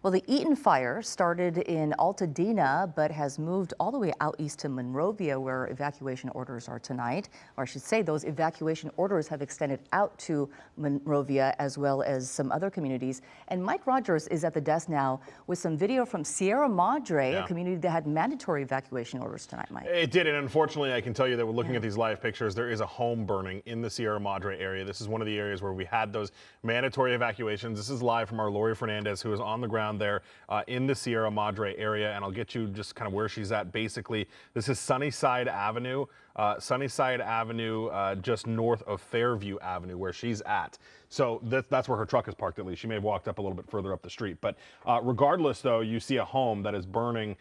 Well, the Eaton fire started in Altadena, but has moved all the way out east to Monrovia, where evacuation orders are tonight. Or I should say, those evacuation orders have extended out to Monrovia as well as some other communities. And Mike Rogers is at the desk now with some video from Sierra Madre, a community that had mandatory evacuation orders tonight, Mike. It did, and unfortunately, I can tell you that we're looking at these live pictures. There is a home burning in the Sierra Madre area. This is one of the areas where we had those mandatory evacuations. This is live from our Lori Fernandez, who is on the ground there in the Sierra Madre area, and I'll get you just kind of where she's at. Basically, this is Sunnyside Avenue, just north of Fairview Avenue, where she's at. So that's where her truck is parked, at least. She may have walked up a little bit further up the street. But regardless, though, you see a home that is burning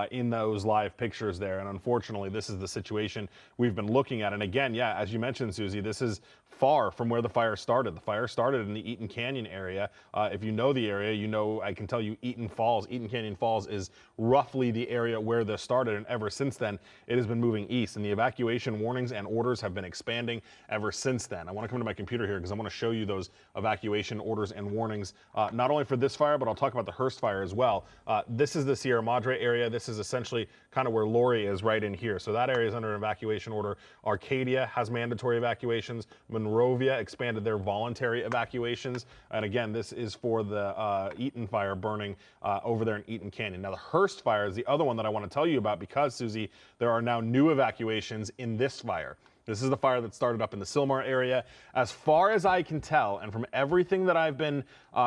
in those live pictures there. And unfortunately, this is the situation we've been looking at. And again, yeah, as you mentioned, Susie, this is far from where the fire started. The fire started in the Eaton Canyon area. If you know the area, you know, I can tell you Eaton Canyon Falls is roughly the area where this started. And ever since then, it has been moving east. And the evacuation warnings and orders have been expanding ever since then. I want to come to my computer here because I want to show you those evacuation orders and warnings, not only for this fire, but I'll talk about the Hurst fire as well. This is the Sierra Madre area. This is essentially kind of where Lori is, right in here. So that area is under an evacuation order. Arcadia has mandatory evacuations. Monrovia expanded their voluntary evacuations. And again, this is for the Eaton fire burning over there in Eaton Canyon. Now, the Hurst fire is the other one that I want to tell you about because, Susie, there are now new evacuations in this fire. This is the fire that started up in the Sylmar area. As far as I can tell, and from everything that I've been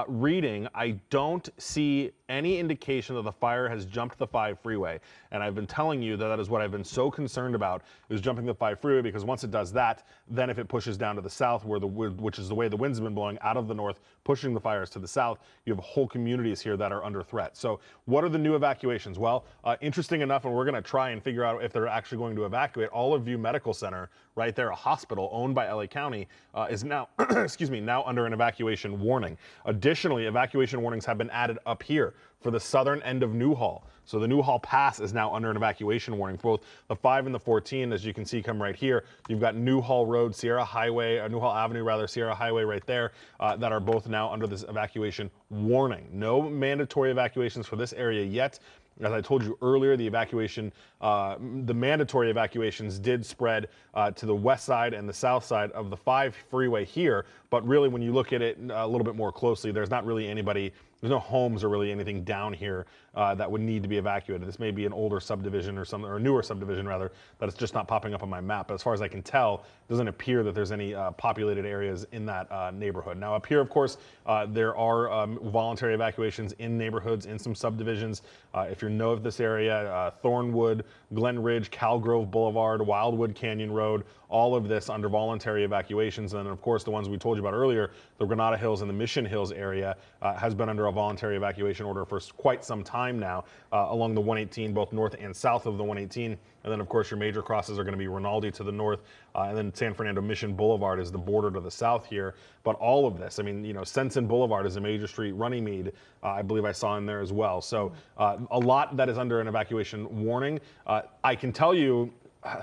reading, I don't see any indication that the fire has jumped the 5 freeway. And I've been telling you that that is what I've been so concerned about, is jumping the 5 freeway, because once it does that, then if it pushes down to the south, which is the way the winds have been blowing out of the north, pushing the fires to the south, you have whole communities here that are under threat. So what are the new evacuations? Well, interesting enough, and we're going to try and figure out if they're actually going to evacuate, Olive View Medical Center, right there, a hospital owned by LA County, is now, now under an evacuation warning. Additionally, evacuation warnings have been added up here for the southern end of Newhall. So the Newhall Pass is now under an evacuation warning. Both the 5 and the 14, as you can see, come right here. You've got Newhall Road, Newhall Avenue, Sierra Highway right there, that are both now under this evacuation warning. No mandatory evacuations for this area yet. As I told you earlier, the mandatory evacuations did spread to the west side and the south side of the 5 freeway here. But really, when you look at it a little bit more closely, there's not really anybody, there's no homes or really anything down here that would need to be evacuated. This may be an older subdivision or something, or a newer subdivision rather, that it's just not popping up on my map. But as far as I can tell, it doesn't appear that there's any populated areas in that neighborhood. Now up here, of course, there are voluntary evacuations in neighborhoods, in some subdivisions. If you know of this area, Thornwood, Glen Ridge, Calgrove Boulevard, Wildwood Canyon Road, all of this under voluntary evacuations. And then, of course, the ones we told you about earlier, the Granada Hills and the Mission Hills area has been under a voluntary evacuation order for quite some time now, along the 118, both north and south of the 118. And then, of course, your major crosses are going to be Rinaldi to the north, and then San Fernando Mission Boulevard is the border to the south here. But all of this, I mean, you know, Sensen Boulevard is a major street. Runnymede, I believe I saw in there as well. So a lot that is under an evacuation warning. I can tell you,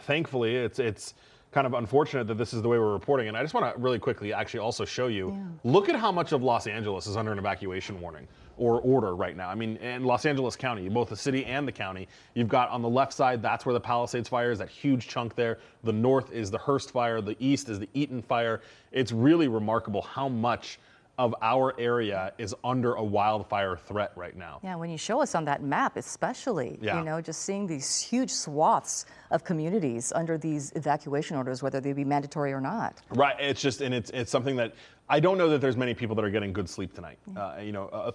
thankfully, it's kind of unfortunate that this is the way we're reporting. And I just want to really quickly actually also show you, look at how much of Los Angeles is under an evacuation warning or order right now. I mean, in Los Angeles County, both the city and the county, you've got on the left side, that's where the Palisades fire is, that huge chunk there. The north is the Hurst fire. The east is the Eaton fire. It's really remarkable how much of our area is under a wildfire threat right now. Yeah, when you show us on that map, especially, you know, just seeing these huge swaths of communities under these evacuation orders, whether they be mandatory or not. Right, it's just, and it's something that I don't know that there's many people that are getting good sleep tonight,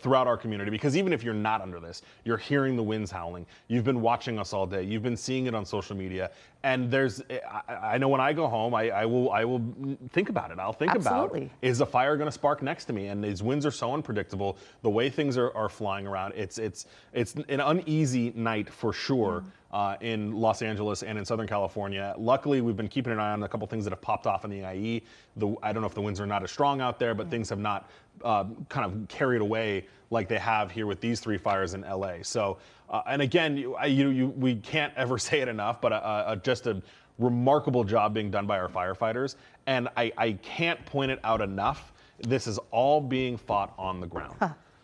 throughout our community, because even if you're not under this, you're hearing the winds howling. You've been watching us all day. You've been seeing it on social media. And I know when I go home, I will think about it. I'll think about, is a fire going to spark next to me? And these winds are so unpredictable. The way things are flying around, it's an uneasy night for sure. In Los Angeles and in Southern California. Luckily, we've been keeping an eye on a couple things that have popped off in the IE. I don't know if the winds are not as strong out there, but things have not kind of carried away like they have here with these 3 fires in LA. So, and again, we can't ever say it enough, but just a remarkable job being done by our firefighters. And I can't point it out enough. This is all being fought on the ground.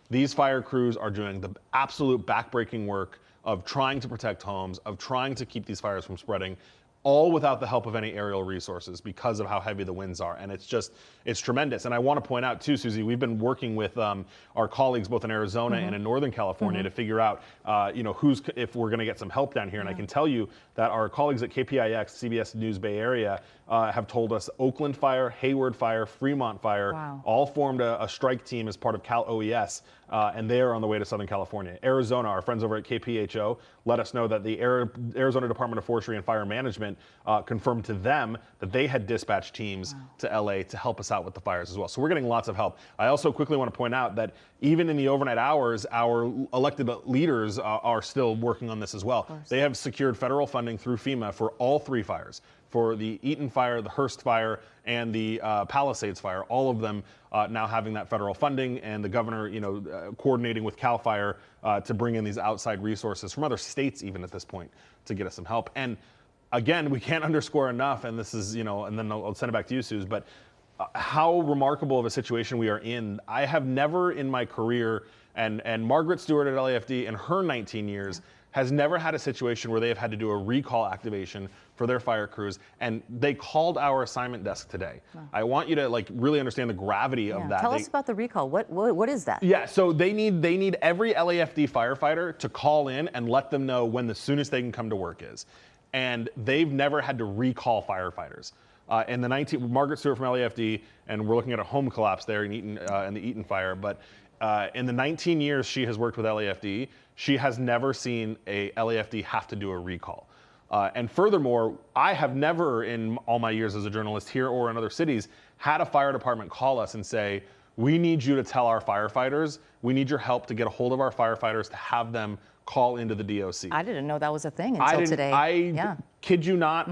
These fire crews are doing the absolute backbreaking work of trying to protect homes, of trying to keep these fires from spreading, all without the help of any aerial resources because of how heavy the winds are. And it's tremendous. And I want to point out too, Susie, we've been working with our colleagues both in Arizona and in Northern California to figure out, if we're going to get some help down here. And I can tell you that our colleagues at KPIX, CBS News Bay Area, have told us Oakland Fire, Hayward Fire, Fremont Fire, all formed a strike team as part of Cal OES, and they are on the way to Southern California. Arizona, our friends over at KPHO, let us know that the Arizona Department of Forestry and Fire Management confirmed to them that they had dispatched teams to LA to help us out with the fires as well. So we're getting lots of help. I also quickly want to point out that even in the overnight hours, our elected leaders are still working on this as well. They have secured federal funding through FEMA for all 3 fires, for the Eaton fire, the Hurst fire, and the Palisades fire, all of them now having that federal funding, and the governor, coordinating with CAL FIRE to bring in these outside resources from other states even at this point to get us some help. And again, we can't underscore enough, and this is, and then I'll send it back to you, Suze, but how remarkable of a situation we are in. I have never in my career, and Margaret Stewart at LAFD in her 19 years, has never had a situation where they have had to do a recall activation for their fire crews, and they called our assignment desk today. I want you to really understand the gravity of that. Tell us about the recall. What is that? Yeah, so they need every LAFD firefighter to call in and let them know when the soonest they can come to work is. And they've never had to recall firefighters. And Margaret Stewart from LAFD, and we're looking at a home collapse there in Eaton, in the Eaton fire, but in the 19 years she has worked with LAFD, she has never seen a LAFD have to do a recall. And furthermore, I have never in all my years as a journalist here or in other cities had a fire department call us and say, we need you to tell our firefighters, we need your help to get a hold of our firefighters to have them call into the DOC. I didn't know that was a thing until today. I kid you not,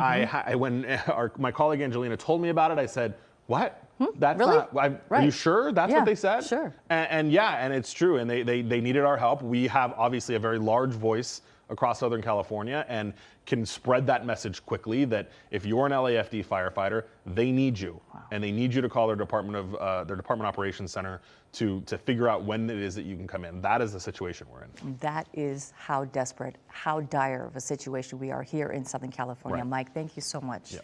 when my colleague Angelina told me about it, I said, what? That's really? Not, are you sure that's what they said? Sure. And it's true, and they needed our help. We have obviously a very large voice across Southern California and can spread that message quickly that if you're an LAFD firefighter, they need you. And they need you to call their department operations center to figure out when it is that you can come in. That is the situation we're in. That is how desperate, how dire of a situation we are here in Southern California. Mike, thank you so much.